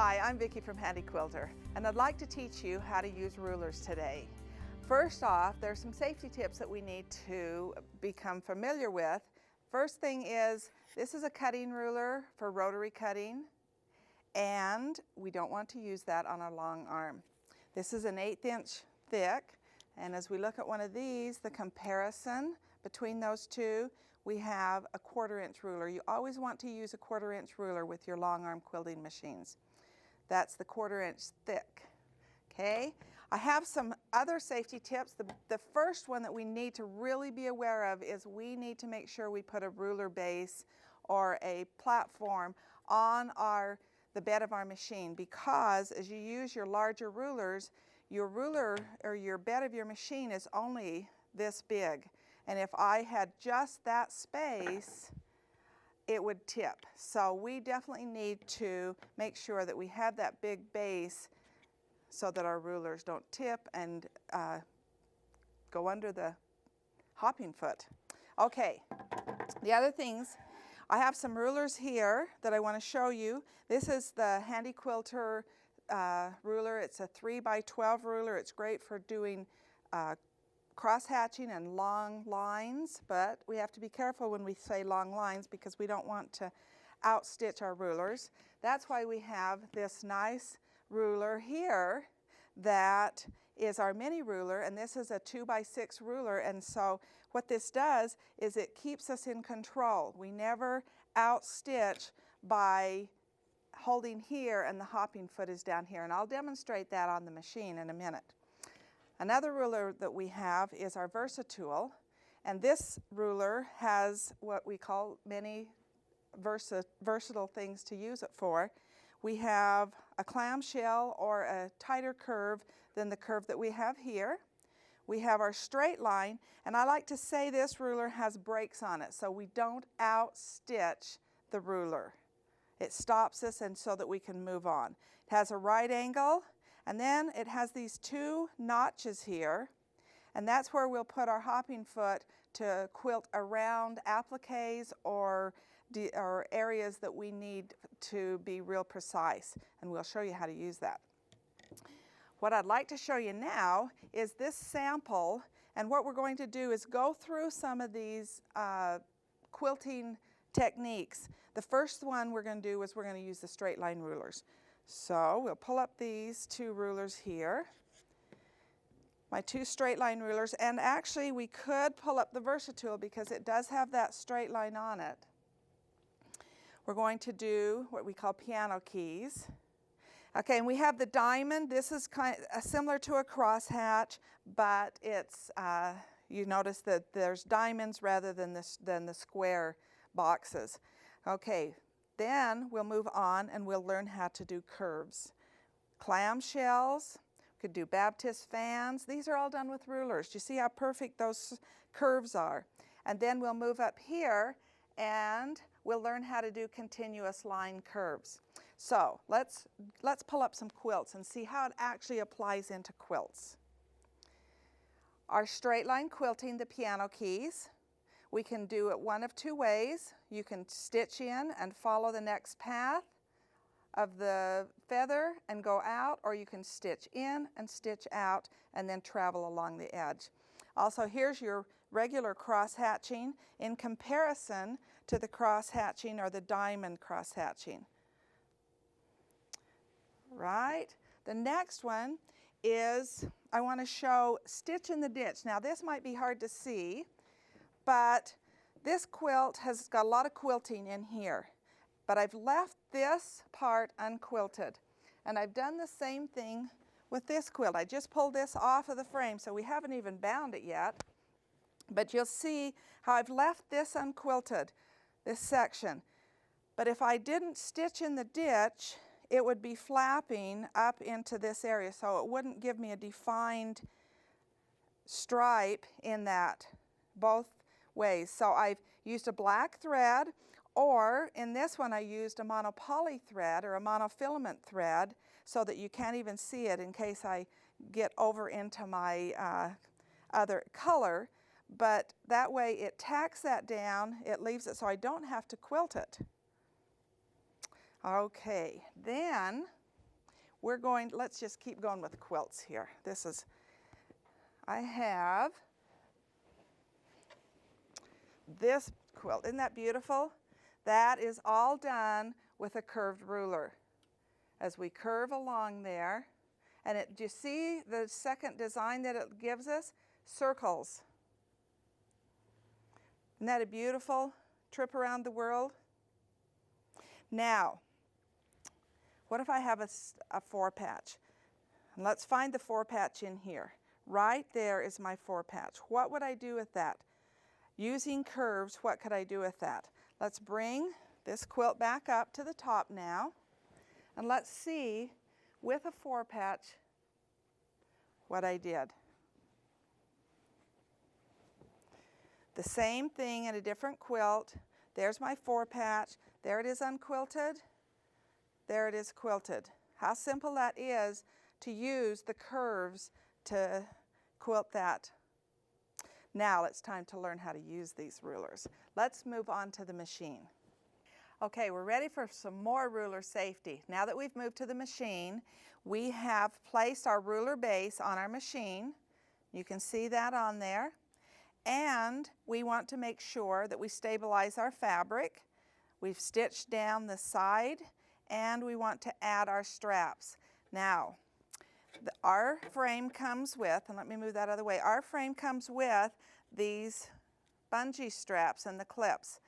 Hi, I'm Vicki from Handi Quilter, and I'd like to teach you how to use rulers today. First off, there's some safety tips that we need to become familiar with. First thing is, this is a cutting ruler for rotary cutting, and we don't want to use that on our long arm. This is an 1/8 inch thick, and as we look at one of these, the comparison between those two, we have a 1/4 inch ruler. You always want to use a 1/4 inch ruler with your long arm quilting machines. That's the 1/4 inch thick. Okay, I have some other safety tips. The first one that we need to really be aware of is we need to make sure we put a ruler base or a platform on the bed of our machine, because as you use your larger rulers, your ruler or your bed of your machine is only this big. And if I had just that space, it would tip. So we definitely need to make sure that we have that big base so that our rulers don't tip and go under the hopping foot. Okay, the other things, I have some rulers here that I want to show you. This is the Handi Quilter ruler. It's a 3x12 ruler. It's great for doing cross-hatching and long lines, but we have to be careful when we say long lines because we don't want to outstitch our rulers. That's why we have this nice ruler here that is our mini ruler, and this is a 2x6 ruler, and so what this does is it keeps us in control. We never outstitch by holding here and the hopping foot is down here, and I'll demonstrate that on the machine in a minute. Another ruler that we have is our Versatool, and this ruler has what we call many versatile things to use it for. We have a clamshell or a tighter curve than the curve that we have here. We have our straight line, and I like to say this ruler has brakes on it so we don't outstitch the ruler. It stops us and so that we can move on. It has a right angle, and then it has these two notches here, and that's where we'll put our hopping foot to quilt around appliques or areas that we need to be real precise, and we'll show you how to use that. What I'd like to show you now is this sample, and what we're going to do is go through some of these quilting techniques. The first one we're going to do is we're going to use the straight line rulers. So we'll pull up these two rulers here, my two straight line rulers, and actually we could pull up the Versatool because it does have that straight line on it. We're going to do what we call piano keys. Okay, and we have the diamond. This is kind of similar to a crosshatch, but it's you notice that there's diamonds rather than the square boxes. Okay, then we'll move on and we'll learn how to do curves. Clamshells, we could do Baptist fans. These are all done with rulers. Do you see how perfect those curves are? And then we'll move up here and we'll learn how to do continuous line curves. So let's pull up some quilts and see how it actually applies into quilts. Our straight line quilting, the piano keys, we can do it one of two ways. You can stitch in and follow the next path of the feather and go out, or you can stitch in and stitch out and then travel along the edge. Also, here's your regular cross-hatching in comparison to the cross-hatching or the diamond cross-hatching. Right? The next one is I want to show stitch in the ditch. Now this might be hard to see, but this quilt has got a lot of quilting in here, but I've left this part unquilted, and I've done the same thing with this quilt. I just pulled this off of the frame, so we haven't even bound it yet, but you'll see how I've left this unquilted, this section. But if I didn't stitch in the ditch, it would be flapping up into this area, so it wouldn't give me a defined stripe in that both ways. So I've used a black thread, or in this one I used a monopoly thread or a monofilament thread so that you can't even see it in case I get over into my other color. But that way it tacks that down, it leaves it so I don't have to quilt it. Okay, then let's just keep going with quilts here. I have this quilt. Isn't that beautiful? That is all done with a curved ruler. As we curve along there, and do you see the second design that it gives us? Circles. Isn't that a beautiful trip around the world? Now, what if I have a 4-patch? And let's find the 4-patch in here. Right there is my 4-patch. What would I do with that? Using curves, what could I do with that? Let's bring this quilt back up to the top now, and let's see with a 4-patch what I did. The same thing in a different quilt. There's my 4-patch. There it is unquilted. There it is quilted. How simple that is to use the curves to quilt that. Now it's time to learn how to use these rulers. Let's move on to the machine. Okay, we're ready for some more ruler safety. Now that we've moved to the machine, we have placed our ruler base on our machine. You can see that on there. And we want to make sure that we stabilize our fabric. We've stitched down the side, and we want to add our straps. Now, our frame comes with, and let me move that out of the way, our frame comes with these bungee straps and the clips.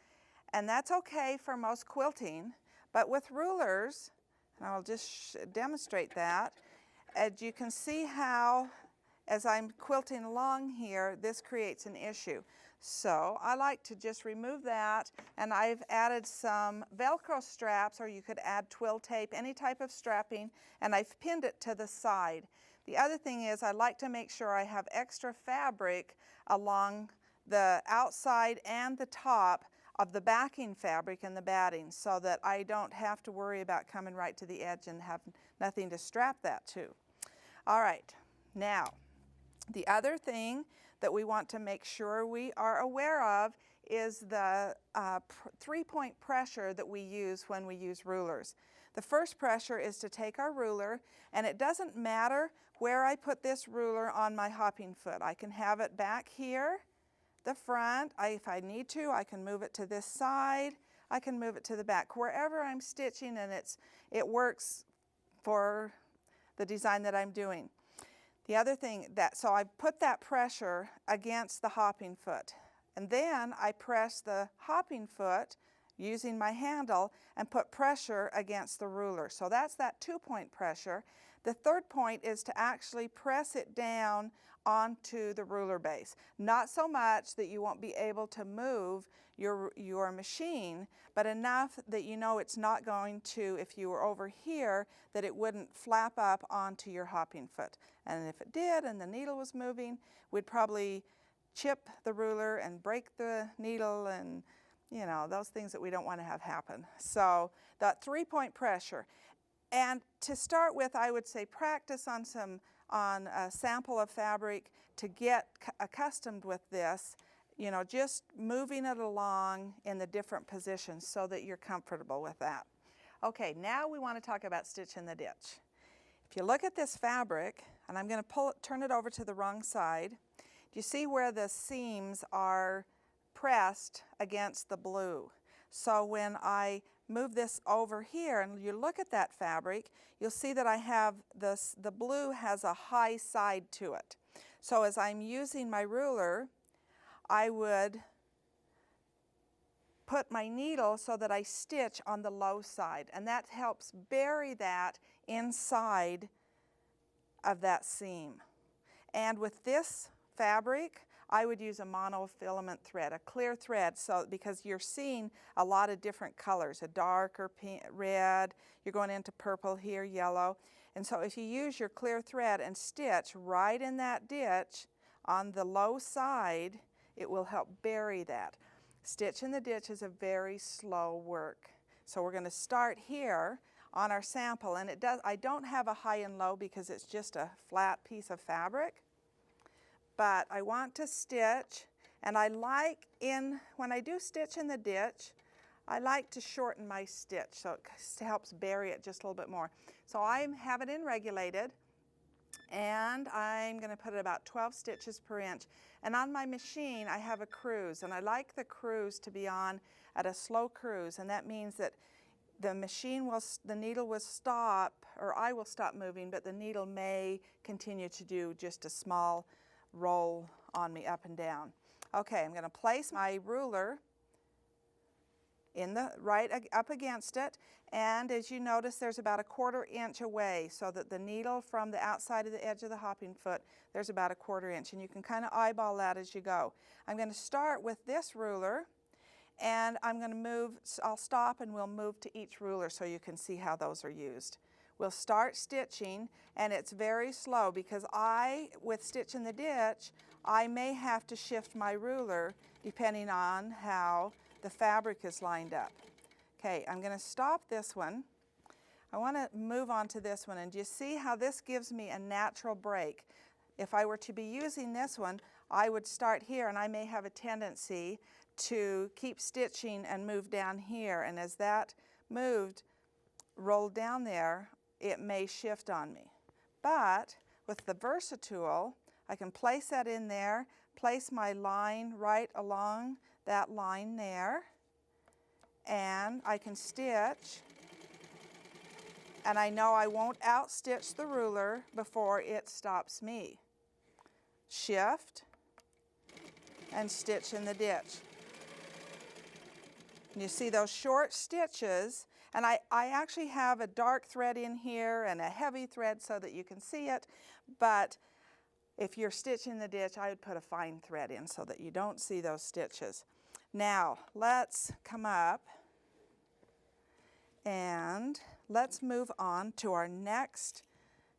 And that's okay for most quilting, but with rulers, and I'll just demonstrate that, as you can see how, as I'm quilting along here, this creates an issue. So I like to just remove that, and I've added some Velcro straps, or you could add twill tape, any type of strapping, and I've pinned it to the side. The other thing is I like to make sure I have extra fabric along the outside and the top of the backing fabric and the batting, so that I don't have to worry about coming right to the edge and have nothing to strap that to. All right, now the other thing that we want to make sure we are aware of is the 3-point pressure that we use when we use rulers. The first pressure is to take our ruler, and it doesn't matter where I put this ruler on my hopping foot. I can have it back here, the front. If I need to, I can move it to this side. I can move it to the back. Wherever I'm stitching, and it works for the design that I'm doing. The other thing, so I put that pressure against the hopping foot, and then I press the hopping foot using my handle and put pressure against the ruler. So that's that 2-point pressure. The third point is to actually press it down onto the ruler base. Not so much that you won't be able to move your machine, but enough that you know it's not going to, if you were over here, that it wouldn't flap up onto your hopping foot. And if it did and the needle was moving, we'd probably chip the ruler and break the needle, and you know, those things that we don't want to have happen. So that 3-point pressure. And to start with, I would say practice on a sample of fabric to get accustomed with this, you know, just moving it along in the different positions so that you're comfortable with that. Okay, now we want to talk about stitch in the ditch. If you look at this fabric, and I'm going to turn it over to the wrong side, do you see where the seams are pressed against the blue? So when I move this over here and you look at that fabric, you'll see that I have the blue has a high side to it. So as I'm using my ruler, I would put my needle so that I stitch on the low side, and that helps bury that inside of that seam. And with this fabric, I would use a monofilament thread, a clear thread, so because you're seeing a lot of different colors, a darker pink, red, you're going into purple here, yellow. And so if you use your clear thread and stitch right in that ditch on the low side, it will help bury that. Stitch in the ditch is a very slow work. So we're going to start here on our sample, and I don't have a high and low because it's just a flat piece of fabric. But I want to stitch, and I like when I do stitch in the ditch, I like to shorten my stitch so it helps bury it just a little bit more. So I have it in regulated, and I'm going to put it about 12 stitches per inch. And on my machine I have a cruise, and I like the cruise to be on at a slow cruise, and that means that the needle will stop, or I will stop moving, but the needle may continue to do just a small roll on me up and down. Okay, I'm going to place my ruler right up against it, and as you notice there's about a 1/4 inch away, so that the needle from the outside of the edge of the hopping foot, there's about a 1/4 inch, and you can kind of eyeball that as you go. I'm going to start with this ruler, and I'm going to move, I'll stop and we'll move to each ruler so you can see how those are used. We'll start stitching, and it's very slow because with Stitch in the Ditch, I may have to shift my ruler depending on how the fabric is lined up. Okay, I'm going to stop this one. I want to move on to this one, and do you see how this gives me a natural break? If I were to be using this one, I would start here, and I may have a tendency to keep stitching and move down here, and as that rolled down there, it may shift on me. But with the Versatool, I can place that in there, place my line right along that line there, and I can stitch, and I know I won't outstitch the ruler before it stops me. Shift and stitch in the ditch. And you see those short stitches, and I actually have a dark thread in here and a heavy thread so that you can see it, but if you're stitching the ditch, I would put a fine thread in so that you don't see those stitches. Now, let's come up and let's move on to our next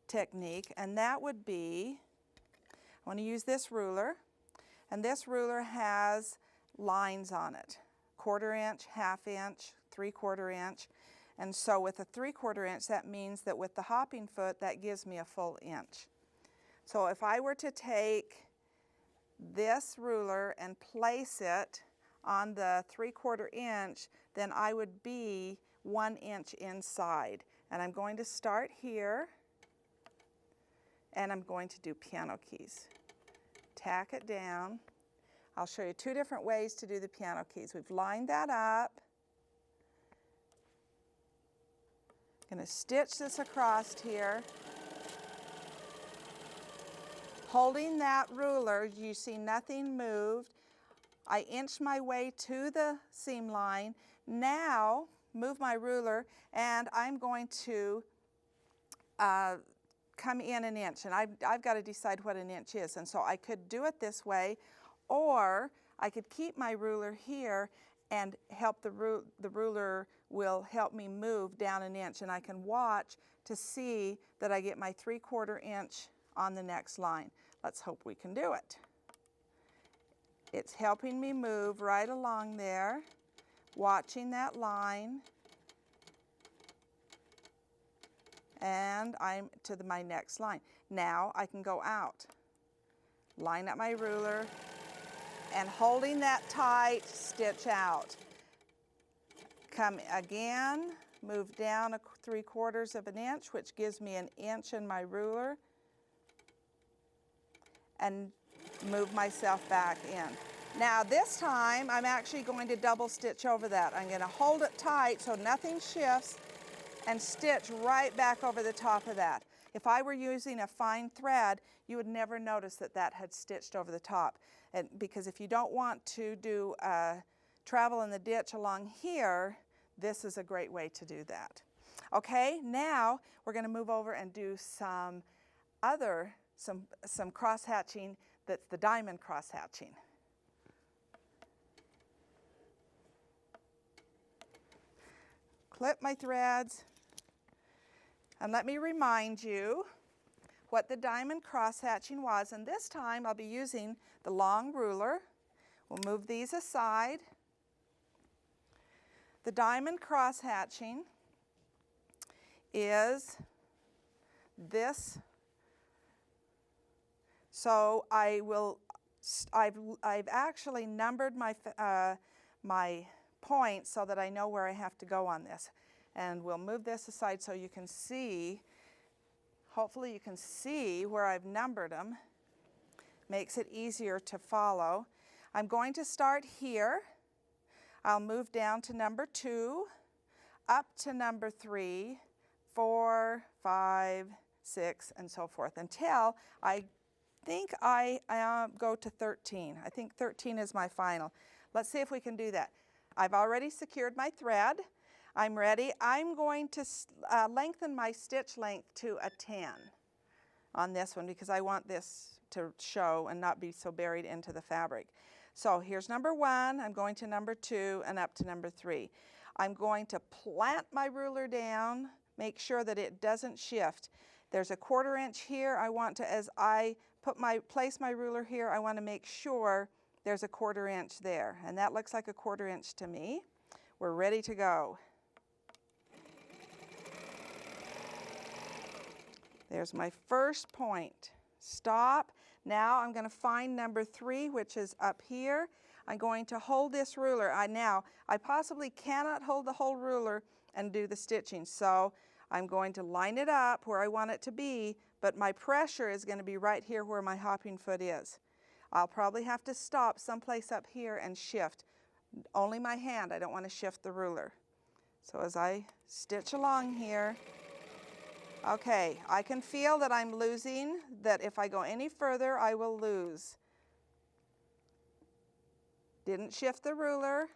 technique, and that would be, I want to use this ruler, and this ruler has lines on it. 1/4 inch, 1/2 inch, 3/4 inch, and so with a 3/4 inch, that means that with the hopping foot, that gives me a full inch. So if I were to take this ruler and place it on the 3/4 inch, then I would be 1 inch inside. And I'm going to start here, and I'm going to do piano keys. Tack it down. I'll show you 2 different ways to do the piano keys. We've lined that up. I'm going to stitch this across here. Holding that ruler, you see nothing moved. I inch my way to the seam line. Now, move my ruler, and I'm going to come in 1 inch, and I've got to decide what 1 inch is, and so I could do it this way, or I could keep my ruler here and help the ruler will help me move down 1 inch, and I can watch to see that I get my 3/4 inch on the next line. Let's hope we can do it. It's helping me move right along there, watching that line, and I'm to my next line. Now I can go out, line up my ruler, and holding that tight, stitch out. Come again, move down 3/4 of an inch, which gives me 1 inch in my ruler, and move myself back in. Now this time I'm actually going to double stitch over that. I'm going to hold it tight so nothing shifts and stitch right back over the top of that. If I were using a fine thread, you would never notice that that had stitched over the top. And because if you don't want to do travel in the ditch along here, this is a great way to do that. Okay, now we're going to move over and do some cross hatching. That's the diamond cross hatching. Clip my threads, and let me remind you what the diamond cross hatching was, and this time I'll be using the long ruler. We'll move these aside. The diamond cross hatching is this. So I've actually numbered my points so that I know where I have to go on this. And we'll move this aside so you can see, hopefully you can see where I've numbered them. Makes it easier to follow. I'm going to start here. I'll move down to number 2, up to number 3, 4, 5, 6, and so forth, until I think I go to 13. I think 13 is my final. Let's see if we can do that. I've already secured my thread. I'm ready. I'm going to lengthen my stitch length to a 10 on this one because I want this to show and not be so buried into the fabric. So here's number 1. I'm going to number 2 and up to number 3. I'm going to plant my ruler down, make sure that it doesn't shift. There's a 1/4 inch here. I want to, as I place my ruler here, I want to make sure there's a 1/4 inch there. And that looks like a 1/4 inch to me. We're ready to go. There's my first point. Stop. Now I'm going to find number 3, which is up here. I'm going to hold this ruler. I possibly cannot hold the whole ruler and do the stitching, so I'm going to line it up where I want it to be, but my pressure is going to be right here where my hopping foot is. I'll probably have to stop someplace up here and shift. Only my hand, I don't want to shift the ruler. So as I stitch along here, okay, I can feel that I'm losing, that if I go any further, I will lose. Didn't shift the ruler,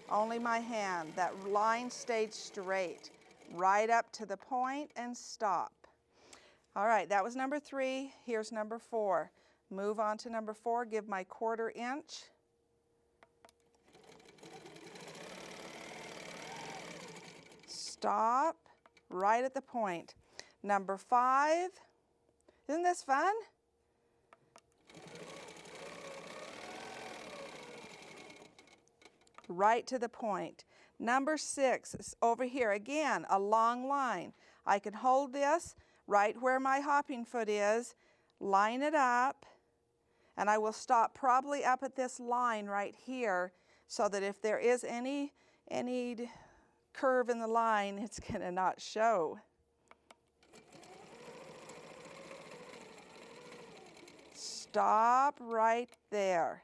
only my hand. That line stayed straight, right up to the point and stop. All right, that was number 3. Here's number 4. Move on to number 4, give my 1/4 inch. Stop, right at the point. Number 5, isn't this fun? Right to the point. Number 6 is over here. Again, a long line. I can hold this right where my hopping foot is, line it up, and I will stop probably up at this line right here so that if there is any curve in the line, it's going to not show. Stop right there.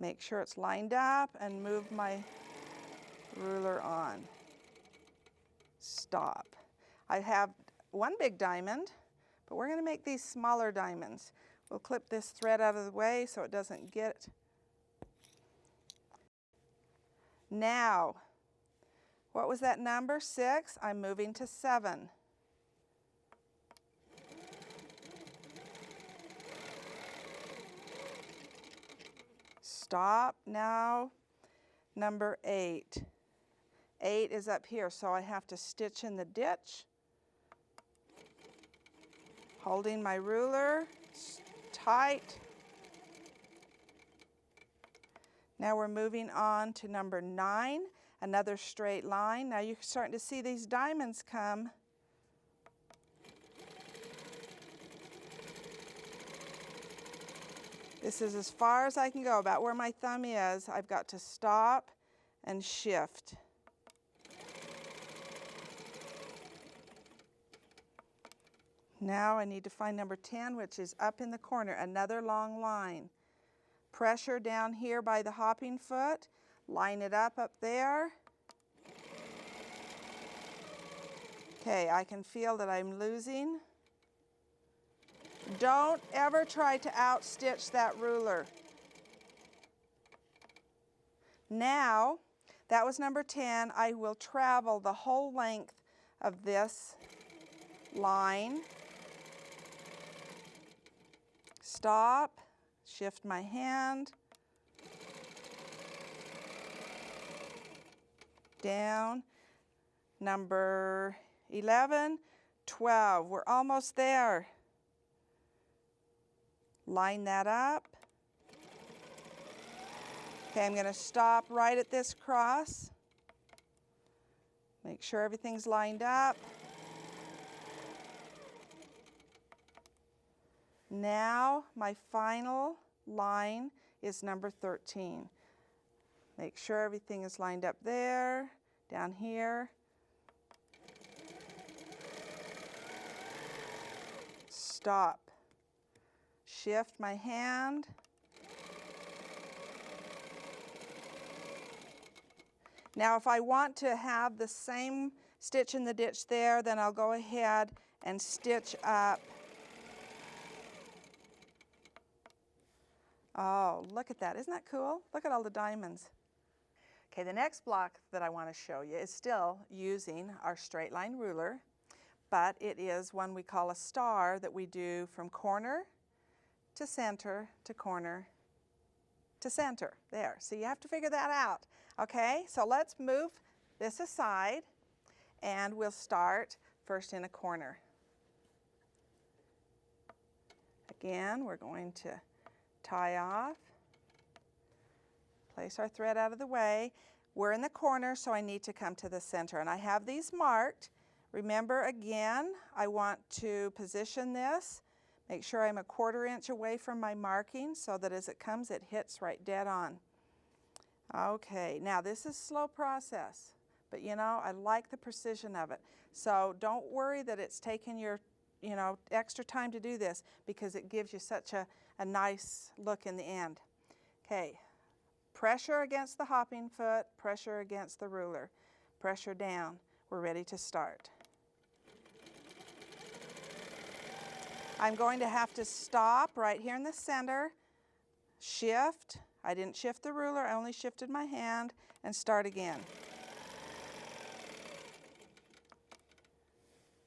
Make sure it's lined up and move my ruler on. Stop. I have one big diamond, but we're going to make these smaller diamonds. We'll clip this thread out of the way so it doesn't get. Now, what was that number? 6. I'm moving to 7. Stop. Now, number 8. 8 is up here, so I have to stitch in the ditch. Holding my ruler tight. Now we're moving on to number 9, another straight line. Now you're starting to see these diamonds come. This is as far as I can go, about where my thumb is. I've got to stop and shift. Now I need to find number 10, which is up in the corner, another long line. Pressure down here by the hopping foot, line it up there. Okay, I can feel that I'm losing. Don't ever try to outstitch that ruler. Now, that was number 10. I will travel the whole length of this line. Stop, shift my hand, down, number 11, 12, we're almost there. Line that up. Okay, I'm going to stop right at this cross. Make sure everything's lined up. Now, my final line is number 13. Make sure everything is lined up there, down here. Stop. Shift my hand. Now if I want to have the same stitch in the ditch there, then I'll go ahead and stitch up. Oh, look at that. Isn't that cool? Look at all the diamonds. Okay, the next block that I want to show you is still using our straight line ruler, but it is one we call a star that we do from corner to center to corner to center. There. So you have to figure that out. Okay, so let's move this aside and we'll start first in a corner. Again, we're going to tie off, place our thread out of the way. We're in the corner, so I need to come to the center, and I have these marked. Remember, again, I want to position this, make sure I'm a 1/4 inch away from my marking so that as it comes it hits right dead on. Okay, now this is a slow process, but you know, I like the precision of it. So don't worry that it's taken your extra time to do this, because it gives you such a nice look in the end. Okay, pressure against the hopping foot, pressure against the ruler, pressure down. We're ready to start. I'm going to have to stop right here in the center, shift. I didn't shift the ruler, I only shifted my hand, and start again.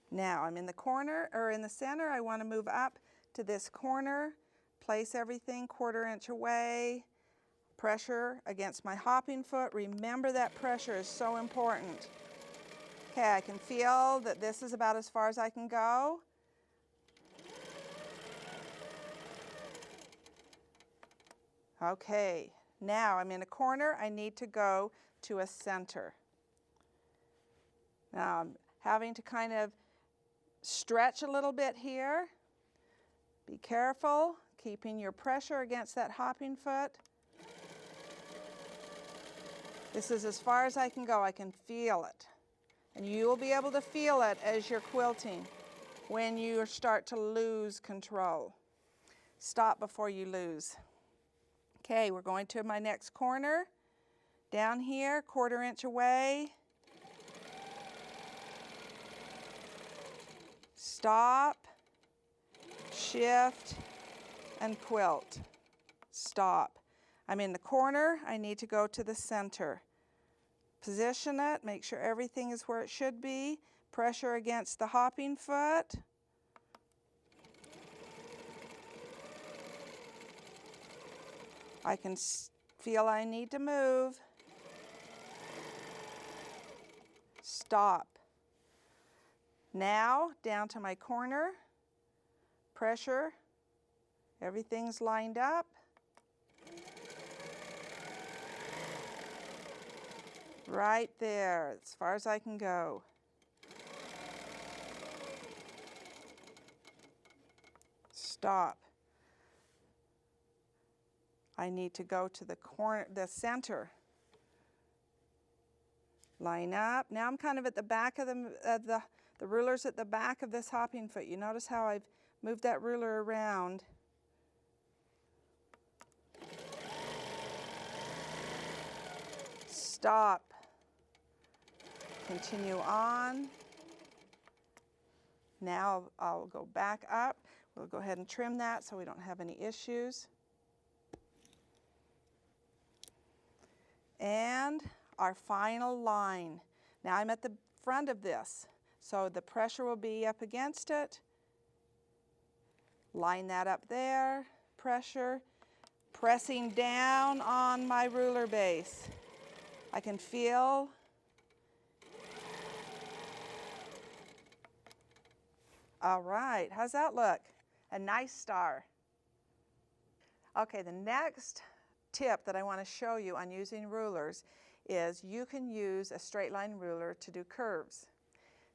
Now I'm in the corner, or in the center. I want to move up to this corner, place everything 1/4 inch away, pressure against my hopping foot. Remember that pressure is so important. Okay, I can feel that this is about as far as I can go. Okay, now I'm in a corner. I need to go to a center. Now I'm having to kind of stretch a little bit here. Be careful, keeping your pressure against that hopping foot. This is as far as I can go. I can feel it. And you will be able to feel it as you're quilting when you start to lose control. Stop before you lose. Okay, we're going to my next corner. Down here, 1/4 inch away. Stop, shift, and quilt. Stop. I'm in the corner. I need to go to the center. Position it, make sure everything is where it should be. Pressure against the hopping foot. I can feel I need to move. Stop. Now, down to my corner, pressure, everything's lined up. Right there, as far as I can go. Stop. I need to go to the corner, the center. Line up. Now I'm kind of at the back of the ruler's at the back of this hopping foot. You notice how I've moved that ruler around. Stop. Continue on. Now I'll go back up. We'll go ahead and trim that so we don't have any issues. And our final line. Now I'm at the front of this, so the pressure will be up against it. Line that up there, pressure, pressing down on my ruler base. I can feel all right, how's that look? A nice star. Okay, the next tip that I want to show you on using rulers is you can use a straight line ruler to do curves.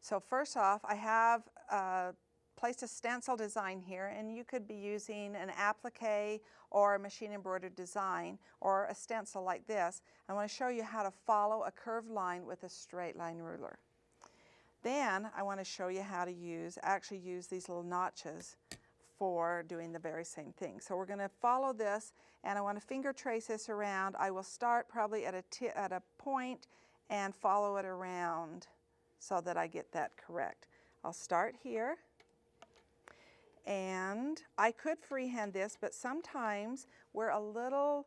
So first off, I have a placed a stencil design here, and you could be using an applique or a machine embroidered design or a stencil like this. I want to show you how to follow a curved line with a straight line ruler. Then I want to show you how to actually use these little notches for doing the very same thing. So we're going to follow this, and I want to finger trace this around. I will start probably at a point and follow it around so that I get that correct. I'll start here, and I could freehand this, but sometimes we're a little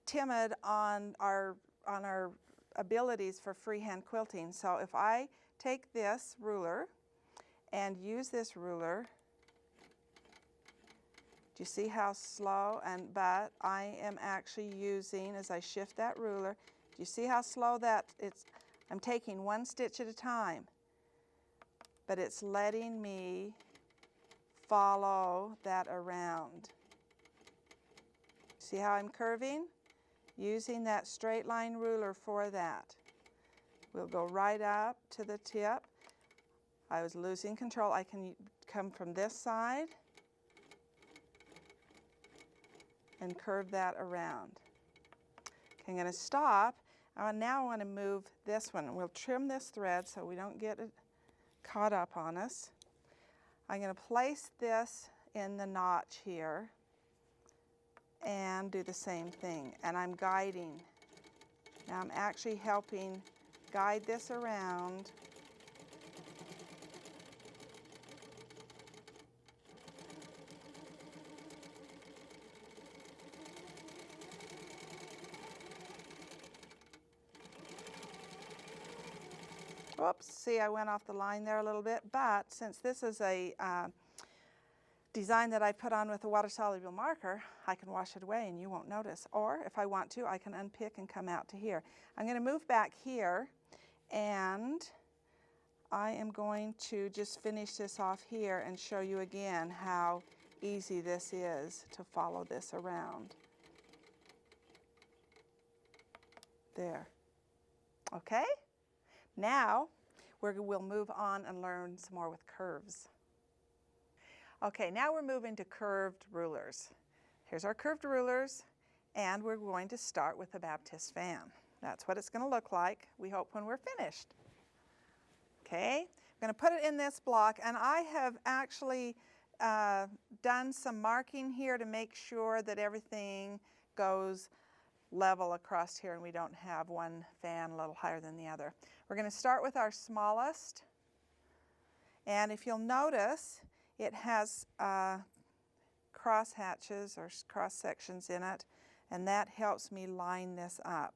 timid on our abilities for freehand quilting. So if I take this ruler and use this ruler, do you see how slow? But I am actually using, as I shift that ruler, do you see how slow that I'm taking one stitch at a time, but it's letting me follow that around. See how I'm curving? Using that straight line ruler for that. We'll go right up to the tip. I was losing control. I can come from this side and curve that around. Okay, I'm going to stop. Now I want to move this one. We'll trim this thread so we don't get it caught up on us. I'm going to place this in the notch here and do the same thing. And I'm guiding. Now I'm actually helping guide this around. Oops, see, I went off the line there a little bit, but since this is a design that I put on with a water-soluble marker, I can wash it away and you won't notice. Or if I want to, I can unpick and come out to here. I'm going to move back here, and I am going to just finish this off here and show you again how easy this is to follow this around. There. Okay? Now, we'll move on and learn some more with curves. Okay, now we're moving to curved rulers. Here's our curved rulers, and we're going to start with the Baptiste fan. That's what it's going to look like, we hope, when we're finished. Okay, I'm going to put it in this block, and I have actually done some marking here to make sure that everything goes level across here and we don't have one fan a little higher than the other. We're going to start with our smallest, and if you'll notice, it has cross hatches or cross sections in it, and that helps me line this up.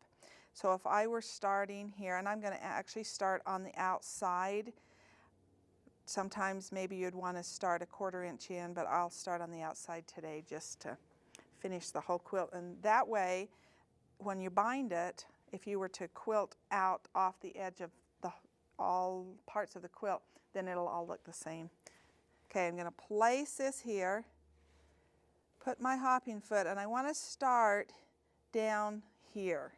So if I were starting here, and I'm going to actually start on the outside, sometimes maybe you'd want to start a 1/4 inch in, but I'll start on the outside today just to finish the whole quilt. And that way, when you bind it, if you were to quilt out off the edge of all parts of the quilt, then it'll all look the same. Okay, I'm going to place this here, put my hopping foot, and I want to start down here.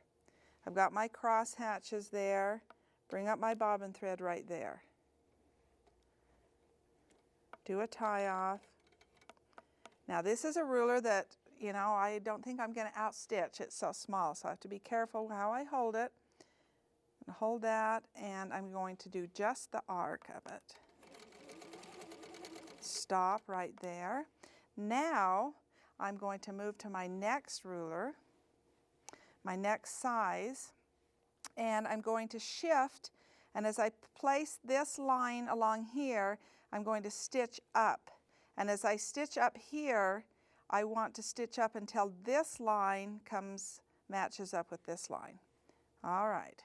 I've got my cross hatches there, bring up my bobbin thread right there. Do a tie off. Now this is a ruler that, you know, I don't think I'm going to outstitch. It's so small, so I have to be careful how I hold it. And hold that, and I'm going to do just the arc of it. Stop right there. Now I'm going to move to my next ruler, my next size, and I'm going to shift, and as I place this line along here, I'm going to stitch up. And as I stitch up here, I want to stitch up until this line matches up with this line. All right.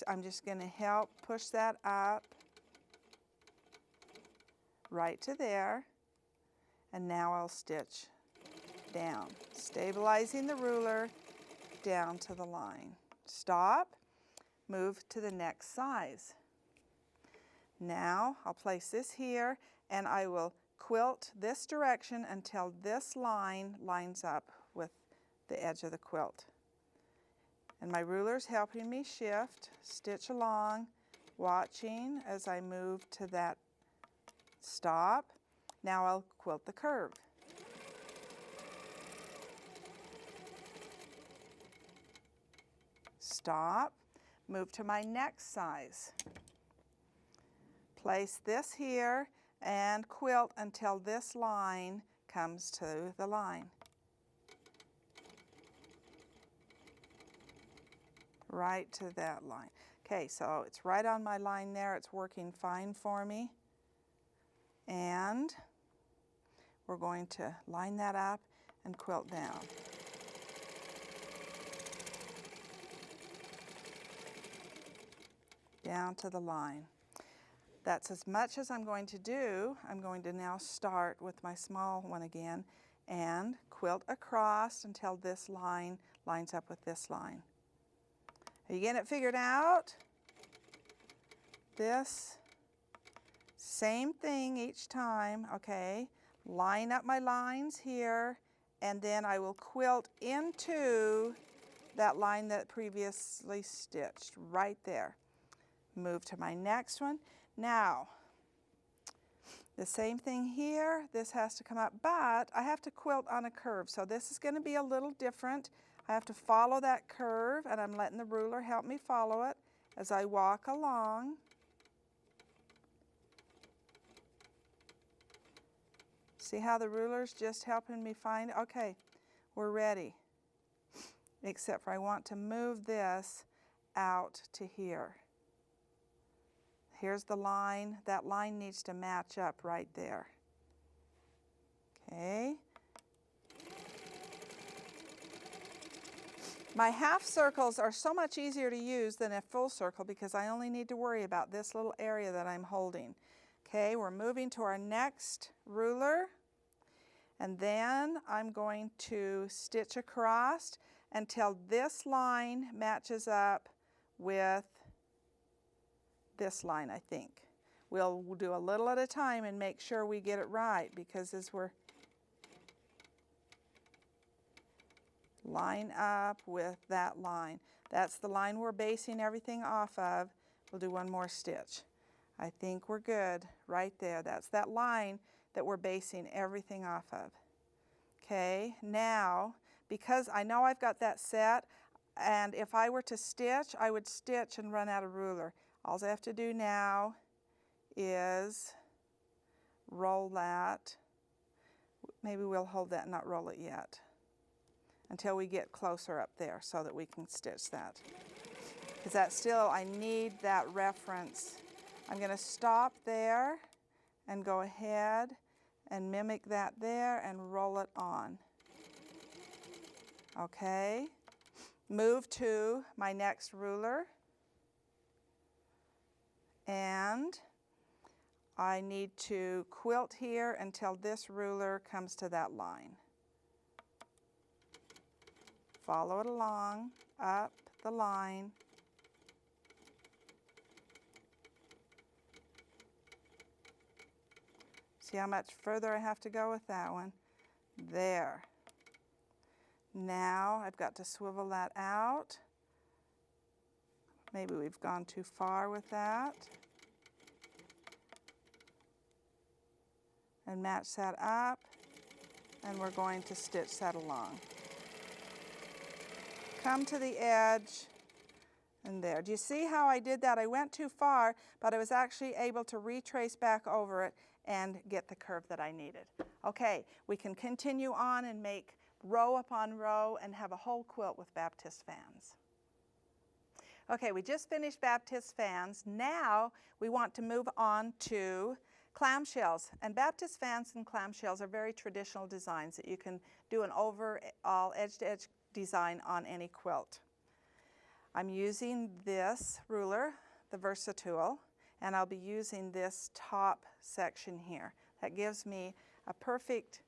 I'm just going to help push that up right to there, and now I'll stitch down, stabilizing the ruler down to the line. Stop, move to the next size. Now I'll place this here, and I will quilt this direction until this line lines up with the edge of the quilt. And my ruler's helping me shift, stitch along, watching as I move to that Stop. Now I'll quilt the curve. Stop. Move to my next size. Place this here and quilt until this line comes to the line. Right to that line. Okay, so it's right on my line there. It's working fine for me. And we're going to line that up and quilt down. Down to the line. That's as much as I'm going to do. I'm going to now start with my small one again and quilt across until this line lines up with this line. Are you getting it figured out? This, same thing each time, okay? Line up my lines here, and then I will quilt into that line that previously stitched, right there. Move to my next one. Now, the same thing here, this has to come up, but I have to quilt on a curve, so this is going to be a little different. I have to follow that curve, and I'm letting the ruler help me follow it as I walk along. See how the ruler's just helping me find? Okay, we're ready. Except for I want to move this out to here. Here's the line. That line needs to match up right there. Okay. My half circles are so much easier to use than a full circle because I only need to worry about this little area that I'm holding. Okay, we're moving to our next ruler, and then I'm going to stitch across until this line matches up with this line, I think. We'll do a little at a time and make sure we get it right, because as we're line up with that line. That's the line we're basing everything off of. We'll do one more stitch. I think we're good right there. That's that line that we're basing everything off of. Okay, now, because I know I've got that set, and if I were to stitch, I would stitch and run out of ruler. All I have to do now is roll that. Maybe we'll hold that and not roll it yet until we get closer up there so that we can stitch that. Because that still, I need that reference. I'm going to stop there and go ahead and mimic that there and roll it on. Okay, move to my next ruler, and I need to quilt here until this ruler comes to that line. Follow it along, up the line. See how much further I have to go with that one? There. Now I've got to swivel that out. Maybe we've gone too far with that. And match that up, and we're going to stitch that along. Come to the edge, and there. Do you see how I did that? I went too far, but I was actually able to retrace back over it and get the curve that I needed. Okay, we can continue on and make row upon row and have a whole quilt with Baptist fans. Okay, we just finished Baptist fans. Now we want to move on to clamshells. And Baptist fans and clamshells are very traditional designs that you can do an overall edge-to-edge design on any quilt. I'm using this ruler, the Versatool, and I'll be using this top section here. That gives me a perfect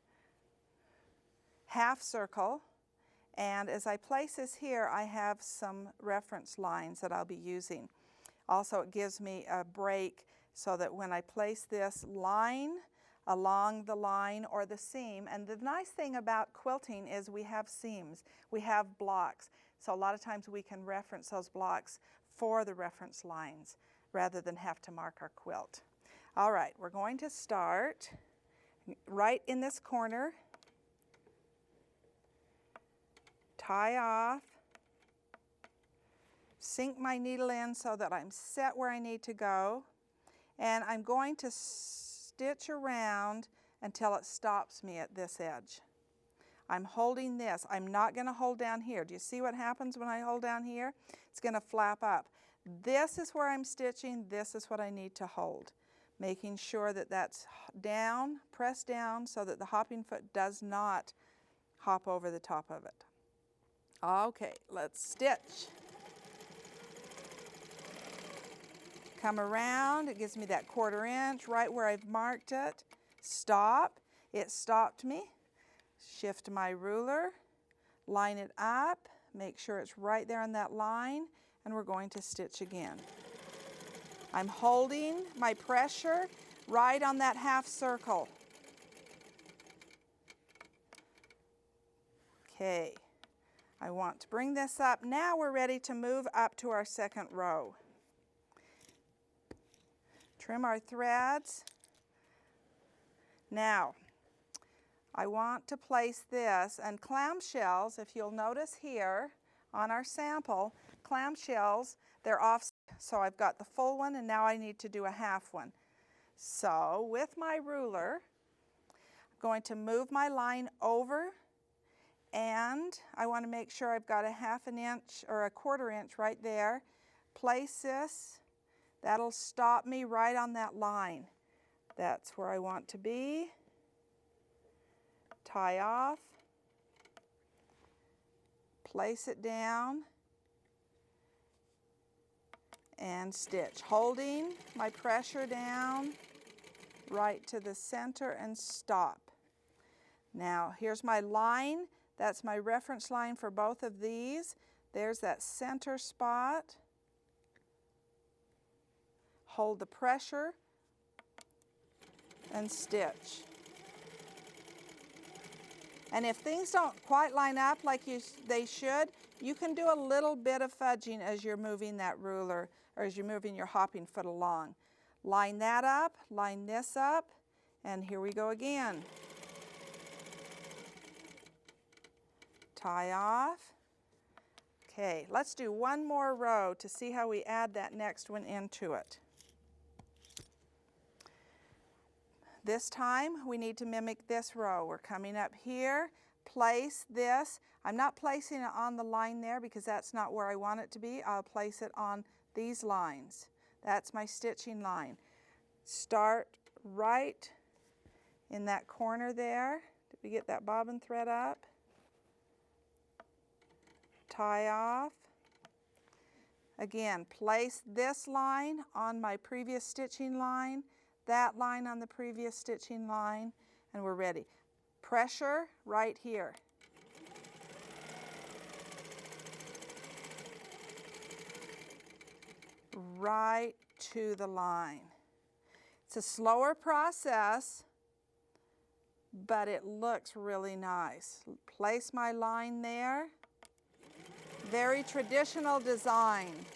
half circle, and as I place this here, I have some reference lines that I'll be using. Also, it gives me a break so that when I place this line along the line or the seam, and the nice thing about quilting is we have seams, we have blocks, so a lot of times we can reference those blocks for the reference lines rather than have to mark our quilt. All right, we're going to start right in this corner, tie off, sink my needle in so that I'm set where I need to go, and I'm going to stitch around until it stops me at this edge. I'm holding this. I'm not going to hold down here. Do you see what happens when I hold down here? It's going to flap up. This is where I'm stitching. This is what I need to hold. Making sure that that's down, pressed down so that the hopping foot does not hop over the top of it. Okay, let's stitch. Come around, it gives me that 1/4 inch right where I've marked it. Stop, it stopped me. Shift my ruler, line it up, make sure it's right there on that line, and we're going to stitch again. I'm holding my pressure right on that half circle. Okay, I want to bring this up. Now we're ready to move up to our second row. Trim our threads. Now, I want to place this, and clamshells, if you'll notice here on our sample, clamshells, they're off, so I've got the full one and now I need to do a half one. So with my ruler, I'm going to move my line over, and I want to make sure I've got a 1/2 inch or a 1/4 inch right there. Place this, that'll stop me right on that line. That's where I want to be. Tie off, place it down, and stitch, holding my pressure down right to the center and stop. Now here's my line. That's my reference line for both of these. There's that center spot. Hold the pressure and stitch. And if things don't quite line up like they should, you can do a little bit of fudging as you're moving that ruler, or as you're moving your hopping foot along. Line that up, line this up, and here we go again. Tie off. Okay, let's do one more row to see how we add that next one into it. This time we need to mimic this row. We're coming up here, place this. I'm not placing it on the line there because that's not where I want it to be. I'll place it on these lines. That's my stitching line. Start right in that corner there. Did we get that bobbin thread up? Tie off. Again, place this line on my previous stitching line, that line on the previous stitching line, and we're ready. Pressure right here. Right to the line. It's a slower process, but it looks really nice. Place my line there. Very traditional design.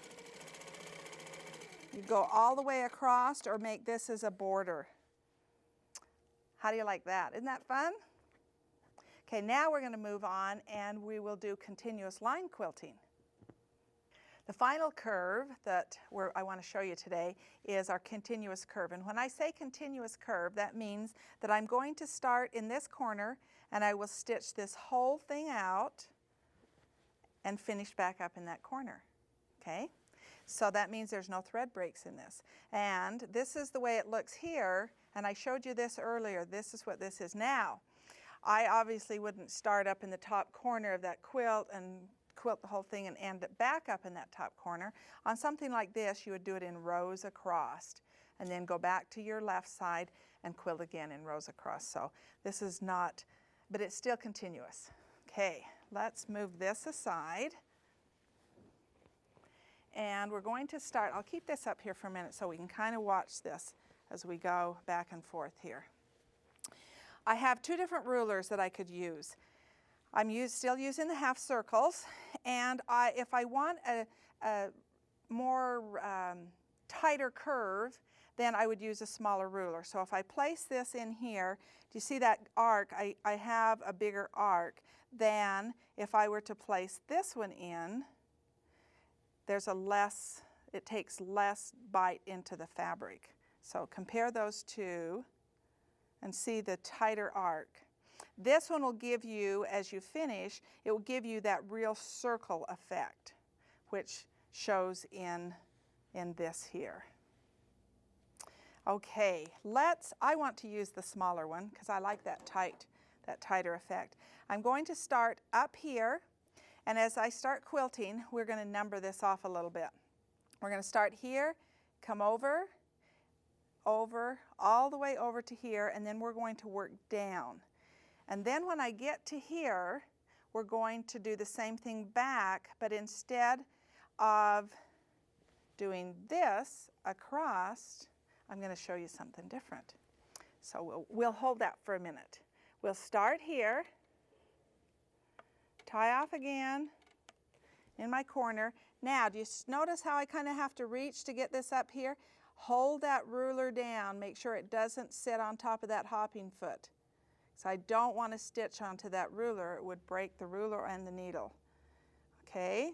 You go all the way across or make this as a border. How do you like that? Isn't that fun? Okay, now we're going to move on and we will do continuous line quilting. The final curve that I want to show you today is our continuous curve. And when I say continuous curve, that means that I'm going to start in this corner and I will stitch this whole thing out and finish back up in that corner. Okay? So that means there's no thread breaks in this. And this is the way it looks here, and I showed you this earlier. This is what this is now. I obviously wouldn't start up in the top corner of that quilt and quilt the whole thing and end it back up in that top corner. On something like this, you would do it in rows across, and then go back to your left side and quilt again in rows across. So this is not, but it's still continuous. Okay, let's move this aside. And we're going to start, I'll keep this up here for a minute so we can kind of watch this as we go back and forth here. I have two different rulers that I could use. I'm still using the half circles, and if I want a more tighter curve, then I would use a smaller ruler. So if I place this in here, do you see that arc? I have a bigger arc than if I were to place this one in. There's it takes less bite into the fabric. So compare those two and see the tighter arc. This one will give you, as you finish, it will give you that real circle effect, which shows in this here. Okay, I want to use the smaller one because I like that tighter effect. I'm going to start up here, and as I start quilting, we're going to number this off a little bit. We're going to start here, come over, all the way over to here, and then we're going to work down. And then when I get to here, we're going to do the same thing back, but instead of doing this across, I'm going to show you something different. So we'll hold that for a minute. We'll start here, tie off again in my corner. Now, do you notice how I kind of have to reach to get this up here? Hold that ruler down, make sure it doesn't sit on top of that hopping foot. So I don't want to stitch onto that ruler. It would break the ruler and the needle. Okay,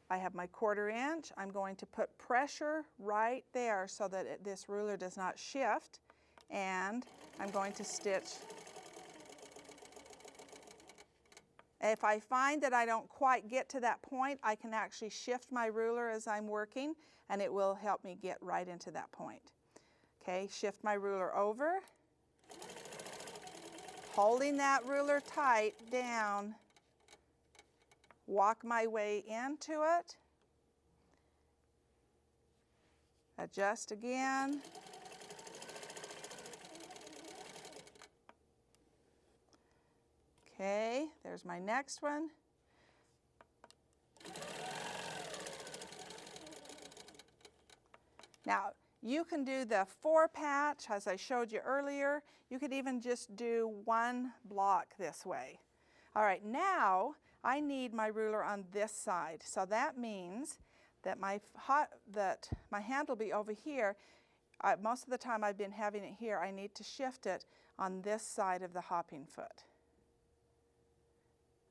I have my 1/4 inch. I'm going to put pressure right there so that this ruler does not shift, and I'm going to stitch. If I find that I don't quite get to that point, I can actually shift my ruler as I'm working, and it will help me get right into that point. Okay, shift my ruler over, holding that ruler tight down, walk my way into it, adjust again, okay, there's my next one. Now, you can do the 4 patch as I showed you earlier. You could even just do 1 block this way. All right, now I need my ruler on this side. So that means that my hand will be over here. Most of the time I've been having it here. I need to shift it on this side of the hopping foot.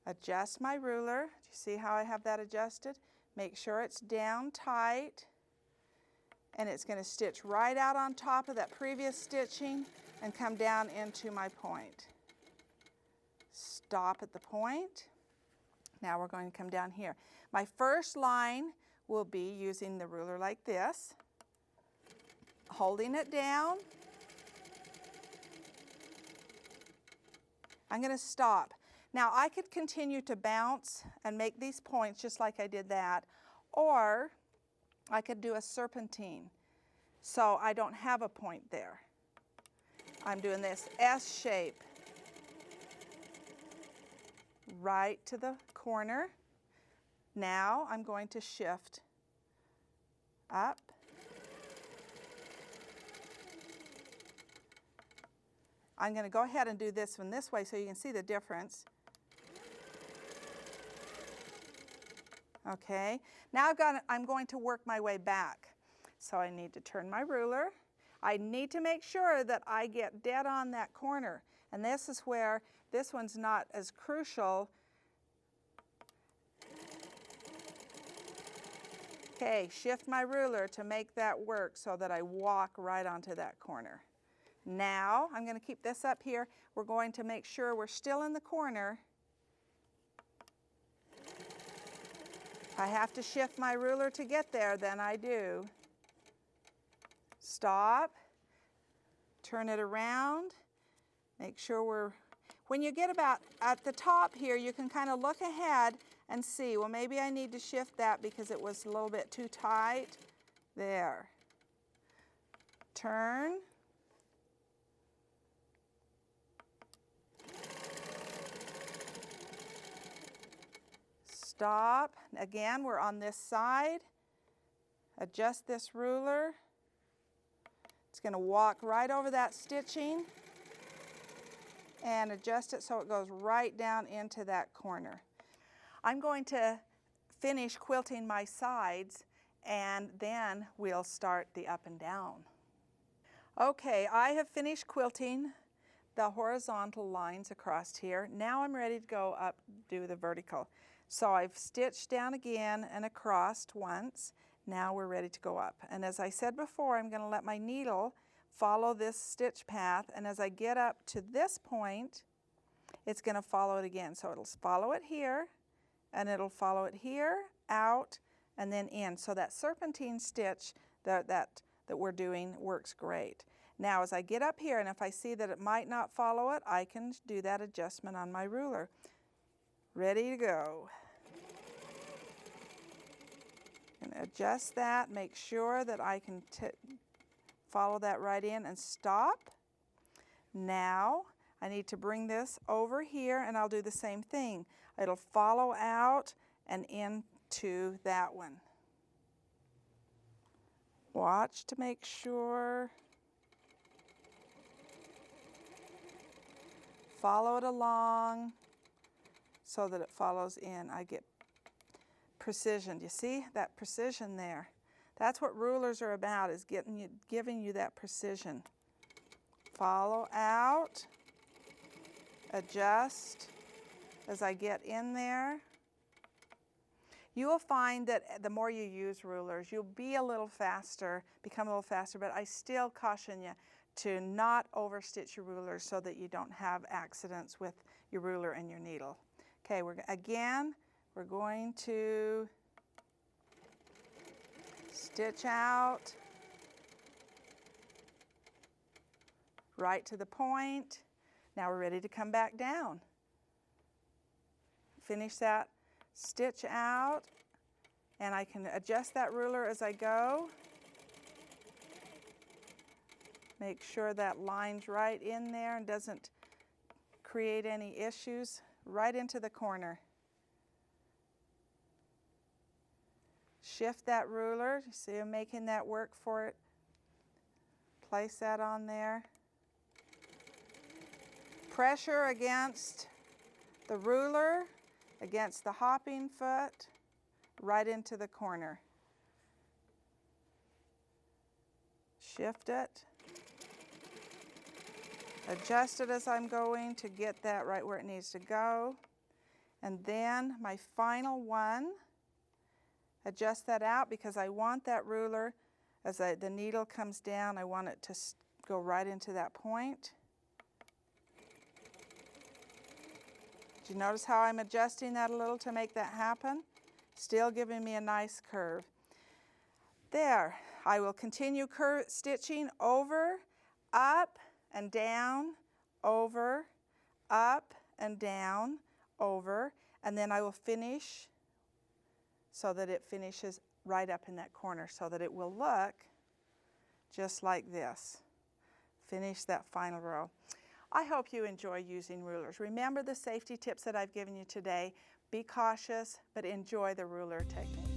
Adjust my ruler. Do you see how I have that adjusted? Make sure it's down tight, and it's going to stitch right out on top of that previous stitching and come down into my point. Stop at the point. Now we're going to come down here. My first line will be using the ruler like this, holding it down. I'm going to stop. Now I could continue to bounce and make these points just like I did that, or I could do a serpentine, so I don't have a point there. I'm doing this S shape right to the corner. Now I'm going to shift up. I'm going to go ahead and do this one this way so you can see the difference. Okay, now I'm going to work my way back. So I need to turn my ruler. I need to make sure that I get dead on that corner. And this is where this one's not as crucial. Okay, shift my ruler to make that work so that I walk right onto that corner. Now I'm going to keep this up here. We're going to make sure we're still in the corner. If I have to shift my ruler to get there, then I do. Stop, turn it around, make sure when you get about at the top here, you can kind of look ahead and see, well, maybe I need to shift that because it was a little bit too tight. There. Turn. Stop. Again, we're on this side. Adjust this ruler. It's going to walk right over that stitching and adjust it so it goes right down into that corner. I'm going to finish quilting my sides, and then we'll start the up and down. Okay, I have finished quilting the horizontal lines across here. Now I'm ready to go up, do the vertical. So I've stitched down again and across once. Now we're ready to go up. And as I said before, I'm going to let my needle follow this stitch path, and as I get up to this point, it's going to follow it again. So it'll follow it here, and it'll follow it here, out, and then in. So that serpentine stitch that we're doing works great. Now as I get up here, and if I see that it might not follow it, I can do that adjustment on my ruler. Ready to go. And adjust that, make sure that I can follow that right in and stop. Now I need to bring this over here, and I'll do the same thing. It'll follow out and into that one. Watch to make sure. Follow it along so that it follows in. I get precision. Do you see that precision there? That's what rulers are about, is giving you that precision. Follow out, adjust as I get in there. You will find that the more you use rulers, you'll be a little faster, become a little faster, but I still caution you to not overstitch your rulers so that you don't have accidents with your ruler and your needle. Okay, we're going to stitch out right to the point. Now we're ready to come back down. Finish that stitch out, and I can adjust that ruler as I go. Make sure that line's right in there and doesn't create any issues. Right into the corner. Shift that ruler. See, I'm making that work for it. Place that on there. Pressure against the ruler, against the hopping foot, right into the corner. Shift it. Adjust it as I'm going to get that right where it needs to go. And then my final one, adjust that out because I want that ruler, as the needle comes down, I want it to go right into that point. Do you notice how I'm adjusting that a little to make that happen? Still giving me a nice curve. There, I will continue stitching over, up, and down, over, up, and down, over, and then I will finish so that it finishes right up in that corner so that it will look just like this. Finish that final row. I hope you enjoy using rulers. Remember the safety tips that I've given you today. Be cautious, but enjoy the ruler technique.